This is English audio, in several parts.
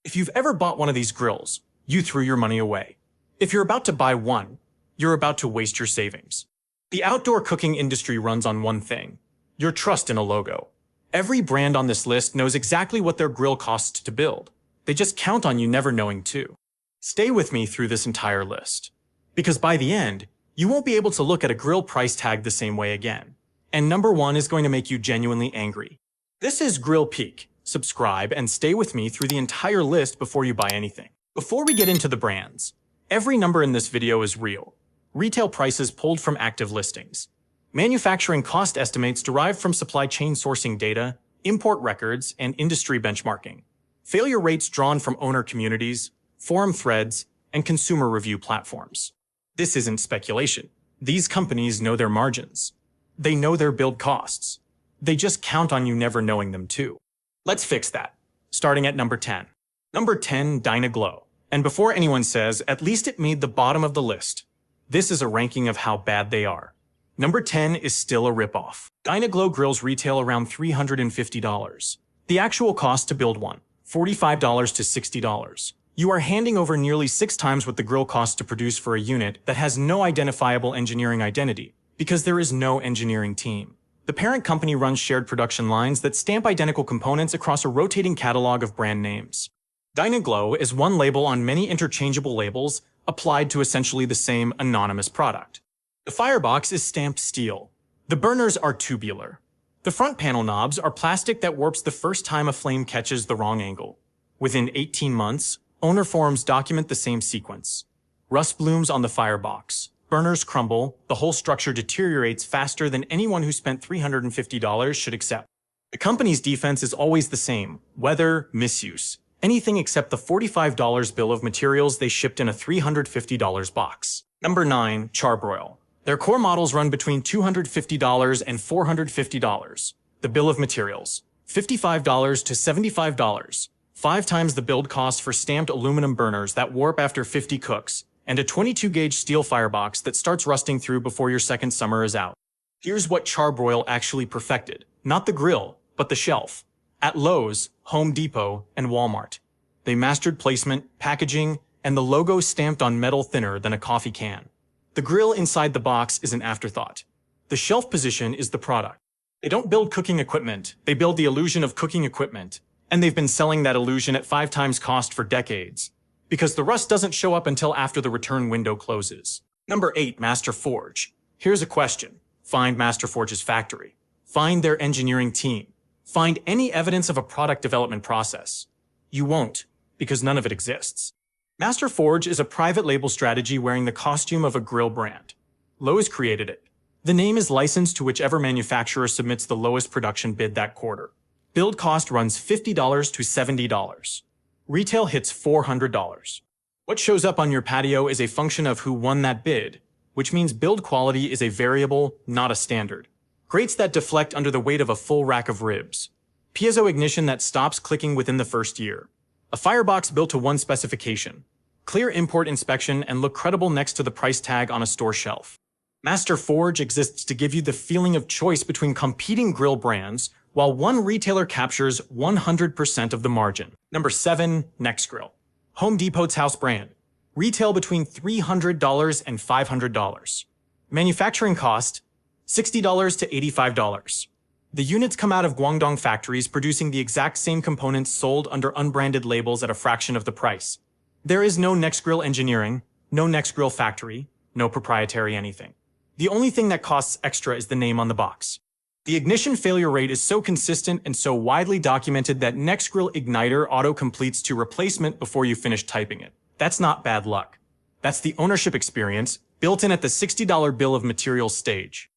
If you've ever bought one of these grills, you threw your money away. If you're about to buy one, you're about to waste your savings. The outdoor cooking industry runs on one thing: your trust in a logo. Every brand on this list knows exactly what their grill costs to build. They just count on you never knowing too. Stay with me through this entire list, because by the end, you won't be able to look at a grill price tag the same way again. And number one is going to make you genuinely angry. This is Grill Peak. Subscribe and stay with me through the entire list before you buy anything. Before we get into the brands, every number in this video is real. Retail prices pulled from active listings. Manufacturing cost estimates derived from supply chain sourcing data, import records, and industry benchmarking. Failure rates drawn from owner communities, forum threads, and consumer review platforms. This isn't speculation. These companies know their margins. They know their build costs. They just count on you never knowing them too. Let's fix that. Starting at number 10. Number 10, Dynaglow. And before anyone says, at least it made the bottom of the list. This is a ranking of how bad they are. Number 10 is still a ripoff. Dynaglow grills retail around $350. The actual cost to build one, $45 to $60. You are handing over nearly 6 times what the grill costs to produce for a unit that has no identifiable engineering identity, because there is no engineering team. The parent company runs shared production lines that stamp identical components across a rotating catalog of brand names. Dynaglow is one label on many interchangeable labels applied to essentially the same anonymous product. The firebox is stamped steel. The burners are tubular. The front panel knobs are plastic that warps the first time a flame catches the wrong angle. Within 18 months, owner forums document the same sequence. Rust blooms on the firebox. Burners crumble, the whole structure deteriorates faster than anyone who spent $350 should accept. The company's defense is always the same: weather, misuse. Anything except the $45 bill of materials they shipped in a $350 box. Number 9, Charbroil. Their core models run between $250 and $450. The bill of materials, $55 to $75. 5 times the build cost for stamped aluminum burners that warp after 50 cooks, and a 22-gauge steel firebox that starts rusting through before your second summer is out. Here's what Charbroil actually perfected. Not the grill, but the shelf. At Lowe's, Home Depot, and Walmart. They mastered placement, packaging, and the logo stamped on metal thinner than a coffee can. The grill inside the box is an afterthought. The shelf position is the product. They don't build cooking equipment, they build the illusion of cooking equipment. And they've been selling that illusion at 5 times cost for decades. Because the rust doesn't show up until after the return window closes. Number 8, Master Forge. Here's a question. Find Master Forge's factory. Find their engineering team. Find any evidence of a product development process. You won't, because none of it exists. Master Forge is a private label strategy wearing the costume of a grill brand. Lowe's created it. The name is licensed to whichever manufacturer submits the lowest production bid that quarter. Build cost runs $50 to $70. Retail hits $400. What shows up on your patio is a function of who won that bid, which means build quality is a variable, not a standard. Grates that deflect under the weight of a full rack of ribs. Piezo ignition that stops clicking within the first year. A firebox built to one specification. Clear import inspection and look credible next to the price tag on a store shelf. Master Forge exists to give you the feeling of choice between competing grill brands, while one retailer captures 100% of the margin. Number 7, Nexgrill. Home Depot's house brand. Retail between $300 and $500. Manufacturing cost, $60 to $85. The units come out of Guangdong factories producing the exact same components sold under unbranded labels at a fraction of the price. There is no Nexgrill engineering, no Nexgrill factory, no proprietary anything. The only thing that costs extra is the name on the box. The ignition failure rate is so consistent and so widely documented that Nexgrill Igniter auto-completes to replacement before you finish typing it. That's not bad luck. That's the ownership experience built in at the $60 bill of materials stage.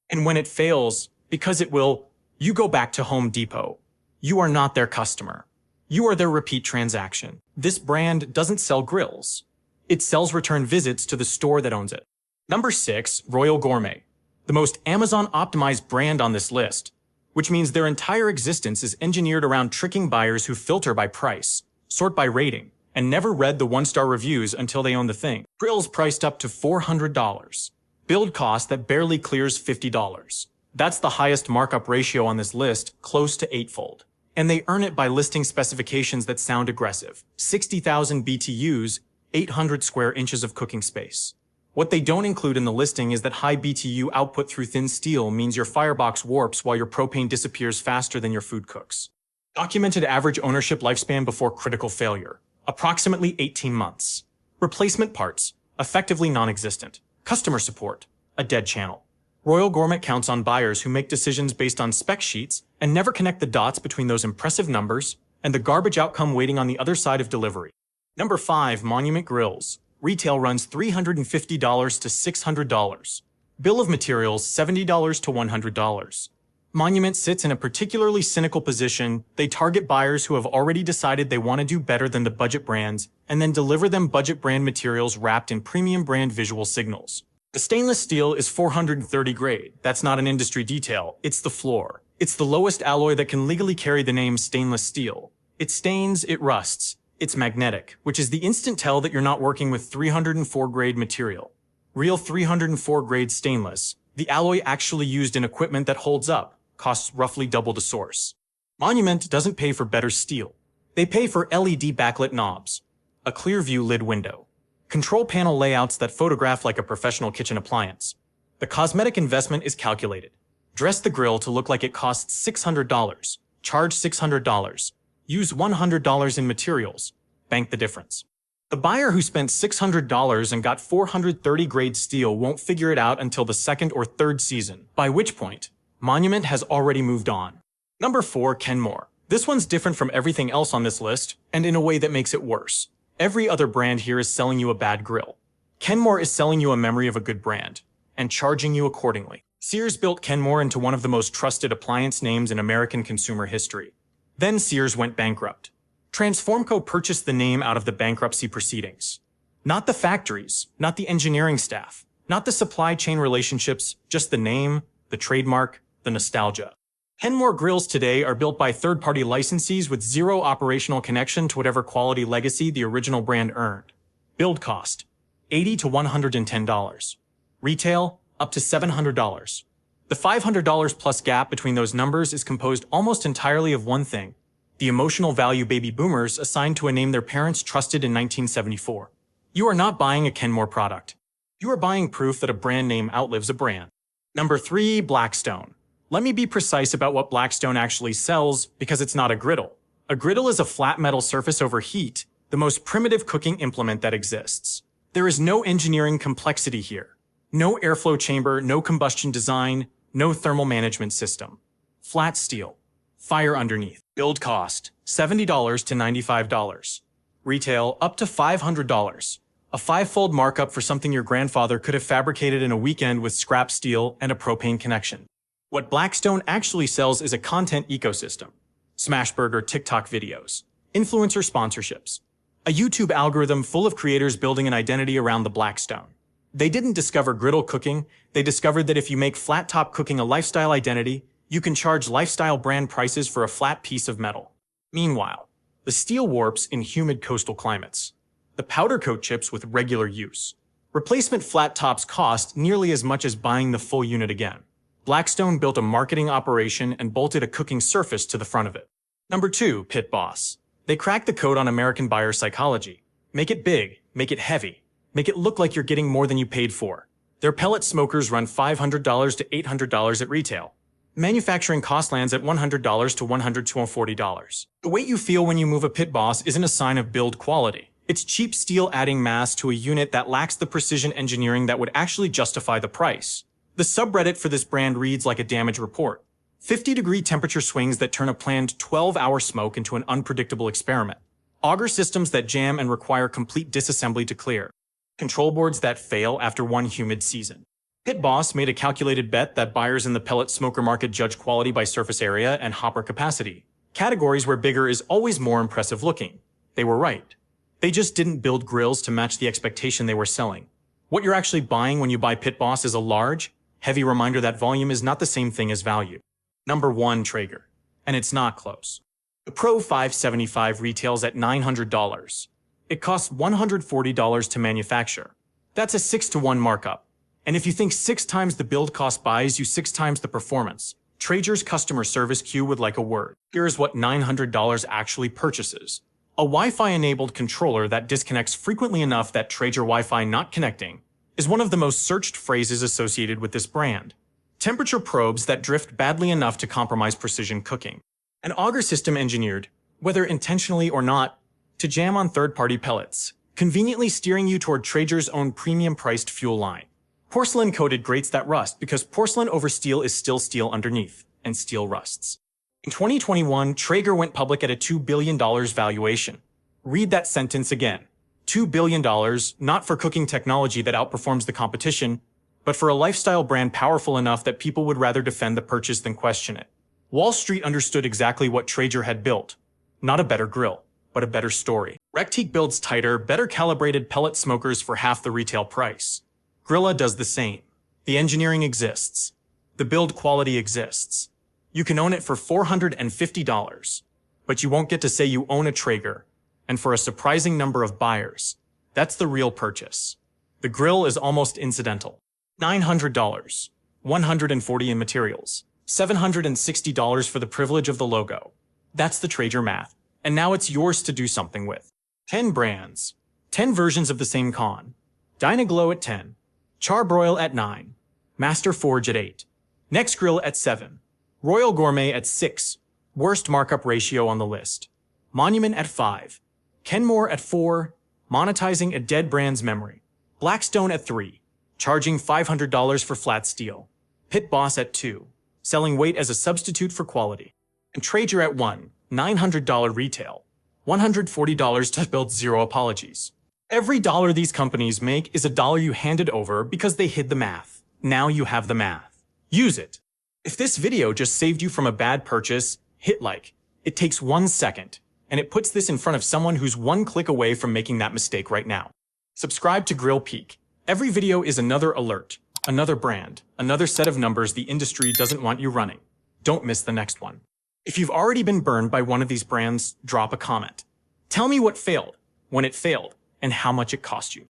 And when it fails, because it will, you go back to Home Depot. You are not their customer. You are their repeat transaction. This brand doesn't sell grills. It sells return visits to the store that owns it. Number 6, Royal Gourmet. The most Amazon-optimized brand on this list, which means their entire existence is engineered around tricking buyers who filter by price, sort by rating, and never read the 1-star reviews until they own the thing. Grills priced up to $400. Build cost that barely clears $50. That's the highest markup ratio on this list, close to 8-fold. And they earn it by listing specifications that sound aggressive. 60,000 BTUs, 800 square inches of cooking space. What they don't include in the listing is that high BTU output through thin steel means your firebox warps while your propane disappears faster than your food cooks. Documented average ownership lifespan before critical failure, approximately 18 months. Replacement parts, effectively non-existent. Customer support, a dead channel. Royal Gourmet counts on buyers who make decisions based on spec sheets and never connect the dots between those impressive numbers and the garbage outcome waiting on the other side of delivery. Number 5, Monument Grills. Retail runs $350 to $600. Bill of materials $70 to $100. Monument sits in a particularly cynical position. They target buyers who have already decided they want to do better than the budget brands and then deliver them budget brand materials wrapped in premium brand visual signals. The stainless steel is 430 grade. That's not an industry detail. It's the floor. It's the lowest alloy that can legally carry the name stainless steel. It stains, it rusts. It's magnetic, which is the instant tell that you're not working with 304 grade material. Real 304 grade stainless, the alloy actually used in equipment that holds up, costs roughly double the source. Monument doesn't pay for better steel. They pay for LED backlit knobs, a clear view lid window, control panel layouts that photograph like a professional kitchen appliance. The cosmetic investment is calculated. Dress the grill to look like it costs $600. Charge $600. Use $100 in materials. Bank the difference. The buyer who spent $600 and got 430 grade steel won't figure it out until the second or third season, by which point, Monument has already moved on. Number 4, Kenmore. This one's different from everything else on this list, and in a way that makes it worse. Every other brand here is selling you a bad grill. Kenmore is selling you a memory of a good brand, and charging you accordingly. Sears built Kenmore into one of the most trusted appliance names in American consumer history. Then Sears went bankrupt. Transformco purchased the name out of the bankruptcy proceedings. Not the factories, not the engineering staff, not the supply chain relationships, just the name, the trademark, the nostalgia. Kenmore grills today are built by third-party licensees with zero operational connection to whatever quality legacy the original brand earned. Build cost, $80 to $110. Retail, up to $700. The $500 plus gap between those numbers is composed almost entirely of one thing: the emotional value baby boomers assigned to a name their parents trusted in 1974. You are not buying a Kenmore product. You are buying proof that a brand name outlives a brand. Number 3, Blackstone. Let me be precise about what Blackstone actually sells, because it's not a griddle. A griddle is a flat metal surface over heat, the most primitive cooking implement that exists. There is no engineering complexity here. No airflow chamber, no combustion design, no thermal management system. Flat steel. Fire underneath. Build cost, $70 to $95. Retail, up to $500. A 5-fold markup for something your grandfather could have fabricated in a weekend with scrap steel and a propane connection. What Blackstone actually sells is a content ecosystem. Smashburger TikTok videos. Influencer sponsorships. A YouTube algorithm full of creators building an identity around the Blackstone. They didn't discover griddle cooking, they discovered that if you make flat-top cooking a lifestyle identity, you can charge lifestyle brand prices for a flat piece of metal. Meanwhile, the steel warps in humid coastal climates. The powder coat chips with regular use. Replacement flat tops cost nearly as much as buying the full unit again. Blackstone built a marketing operation and bolted a cooking surface to the front of it. Number 2, Pit Boss. They cracked the code on American buyer psychology. Make it big, make it heavy, make it look like you're getting more than you paid for. Their pellet smokers run $500 to $800 at retail. Manufacturing cost lands at $100 to $140. The way you feel when you move a Pit Boss isn't a sign of build quality. It's cheap steel adding mass to a unit that lacks the precision engineering that would actually justify the price. The subreddit for this brand reads like a damage report. 50-degree temperature swings that turn a planned 12-hour smoke into an unpredictable experiment. Auger systems that jam and require complete disassembly to clear. Control boards that fail after one humid season. Pit Boss made a calculated bet that buyers in the pellet smoker market judge quality by surface area and hopper capacity. Categories where bigger is always more impressive looking. They were right. They just didn't build grills to match the expectation they were selling. What you're actually buying when you buy Pit Boss is a large, heavy reminder that volume is not the same thing as value. Number 1, Traeger. And it's not close. The Pro 575 retails at $900. It costs $140 to manufacture. That's a 6-to-1 markup. And if you think 6 times the build cost buys you 6 times the performance, Traeger's customer service queue would like a word. Here's what $900 actually purchases. A Wi-Fi-enabled controller that disconnects frequently enough that Traeger Wi-Fi not connecting is one of the most searched phrases associated with this brand. Temperature probes that drift badly enough to compromise precision cooking. An auger system engineered, whether intentionally or not, to jam on third-party pellets, conveniently steering you toward Traeger's own premium-priced fuel line. Porcelain-coated grates that rust because porcelain over steel is still steel underneath, and steel rusts. In 2021, Traeger went public at a $2 billion valuation. Read that sentence again. $2 billion, not for cooking technology that outperforms the competition, but for a lifestyle brand powerful enough that people would rather defend the purchase than question it. Wall Street understood exactly what Traeger had built. Not a better grill, but a better story. Rectique builds tighter, better calibrated pellet smokers for half the retail price. Grilla does the same. The engineering exists. The build quality exists. You can own it for $450, but you won't get to say you own a Traeger. And for a surprising number of buyers, that's the real purchase. The grill is almost incidental. $900, $140 in materials, $760 for the privilege of the logo. That's the Traeger math. And now it's yours to do something with. 10 brands, 10 versions of the same con. Dynaglow at 10, Charbroil at 9, Master Forge at 8, Next Grill at 7, Royal Gourmet at 6, worst markup ratio on the list, Monument at 5, Kenmore at 4, monetizing a dead brand's memory, Blackstone at 3, charging $500 for flat steel, Pit Boss at 2, selling weight as a substitute for quality, and Traeger at 1, $900 retail, $140 to build, zero apologies. Every dollar these companies make is a dollar you handed over because they hid the math. Now you have the math. Use it. If this video just saved you from a bad purchase, hit like. It takes 1 second, and it puts this in front of someone who's 1 click away from making that mistake right now. Subscribe to Grill Peak. Every video is another alert, another brand, another set of numbers the industry doesn't want you running. Don't miss the next one. If you've already been burned by one of these brands, drop a comment. Tell me what failed, when it failed, and how much it cost you.